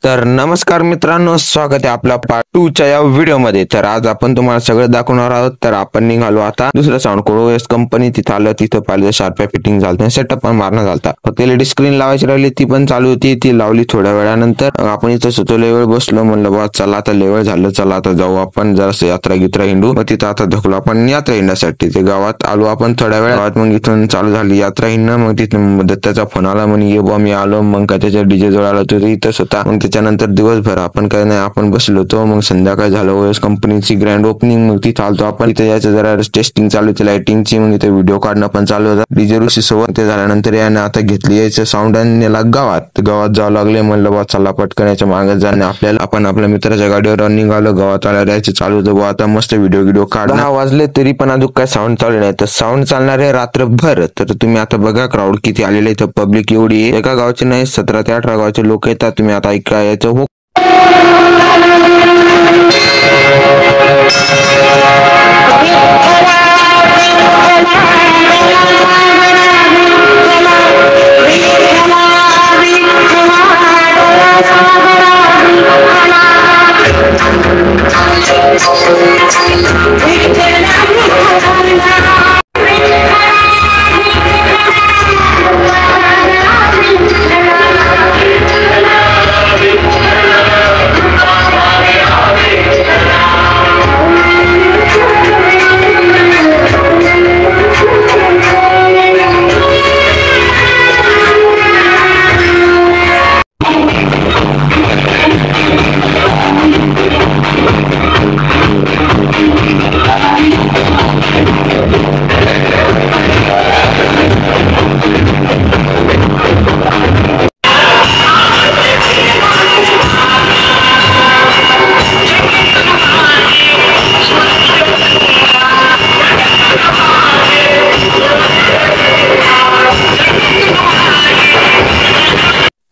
तर नमस्कार मित्रांनो, स्वागत आहे आपला पार्ट 2 च्या या व्हिडिओमध्ये। तर आज आपण तुम्हाला सगळं दाखवणार आहोत। तर आपण निघालो आता दुसऱ्या साऊंड कोड ओएस कंपनी, तिथे आलो। तिथं पाहिलं शार्प फिटिंग झालं, सेटअप पण मारणं झालं। फक्त एलईडी स्क्रीन लावायची राहिली, ती पण चालू होती, ती लावली थोड्या वेळानंतर। आपण इथं सुतो लेवल बसलो, म्हणलं बा चला आता लेवल झालं, चला आता जाऊ आपण जरासं यात्रा गित्रा हिंडू। मग तिथं आता धकलो आपण यात्रा हिंडण्यासाठी। ते गावात आलो आपण थोड्या वेळात, मग इथून चालू झाली यात्रा हिंडणं। मग तिथून दत्ताचा फोन आला, म्हणे ये बा मी आलो। मग काय त्याच्या डीजे जोड आला, तो इथंच होता। मग त्याच्यानंतर दिवसभर आपण काय नाही, आपण बसलो होतो। मग संध्याकाळ झालं, ओएस कंपनीची ग्रँड ओपनिंग, मग तिथे आलतो आपण। इथे याचं जरा टेस्टिंग चालू होती लाइटिंगची, मग इथे व्हिडिओ काढणं पण चालू होता डीजे ऋषी सोबत। ते झाल्यानंतर याने आता घेतली यायचं साऊंड आणि नेला गावात जावं लागले। म्हणलं बा चला पटकन याच्या मागे जाणे आपल्याला। आपण आपल्या मित्राच्या गाडीवर निघालो, गावात आल्या यायचं चालू होतं बा आता मस्त व्हिडिओ काढ। 10 वाजले तरी पण अजून काय साऊंड चालू नाही। तर साऊंड चालणार आहे रात्रभर। तर तुम्ही आता बघा क्राऊड किती आलेले, इथं पब्लिक एवढी आहे, एका गावचे नाही 17 ते 18 गावचे लोक येतात। तुम्ही आता ऐका याचं हो।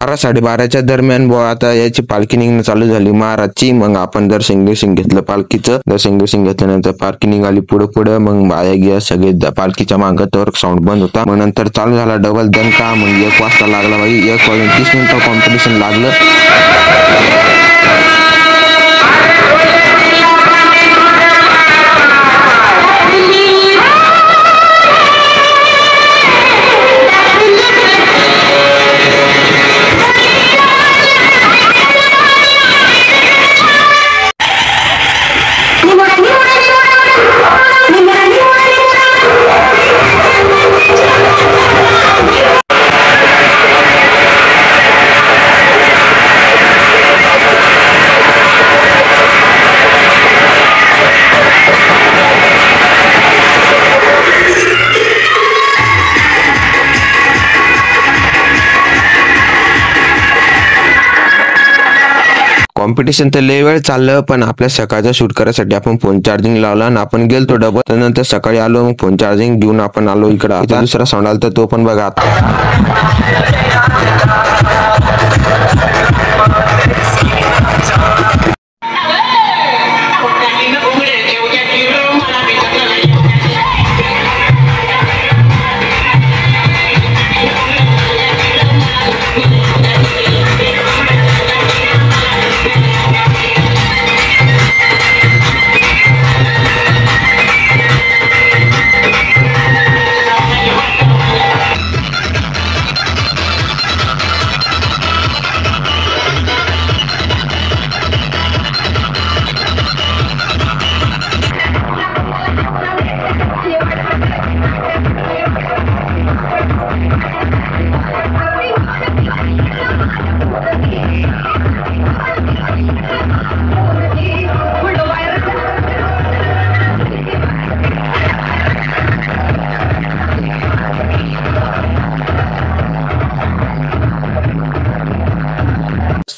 बारा 12:30च्या दरम्यान आता याची पालखी निघणं चालू झाली महाराजची। मग आपण दर्शन घेतलं पालखीचं। दर्शन घेतल्यानंतर पालखी निघाली पुढे। मग बाया गिया सगळे पालखीच्या मागं, तर साऊंड बंद होता। मग नंतर चालू झाला डबल दणका। मग 1 वाजता लागला बाई, 1 वाजून 30 मिनिटं कॉम्पिटिशन लागलं। कॉम्पिटिशन तर लय वेळ चाललं, पण आपल्या सकाळचा शूट करायसाठी आपण फोन चार्जिंग लावला आणि आपण गेलतो डबल। त्यानंतर सकाळी आलो, मग फोन चार्जिंग घेऊन आपण आलो इकडं। दुसरा साऊंड आला तर तो पण बघा।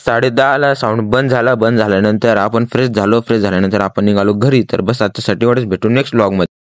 साडे 10ला साऊंड बंद झाल्यानंतर आपण फ्रेश झाल्यानंतर आपण निघालो घरी। तर बस आजच्यासाठी एवढंच, भेटू नेक्स्ट व्लॉग मध्ये।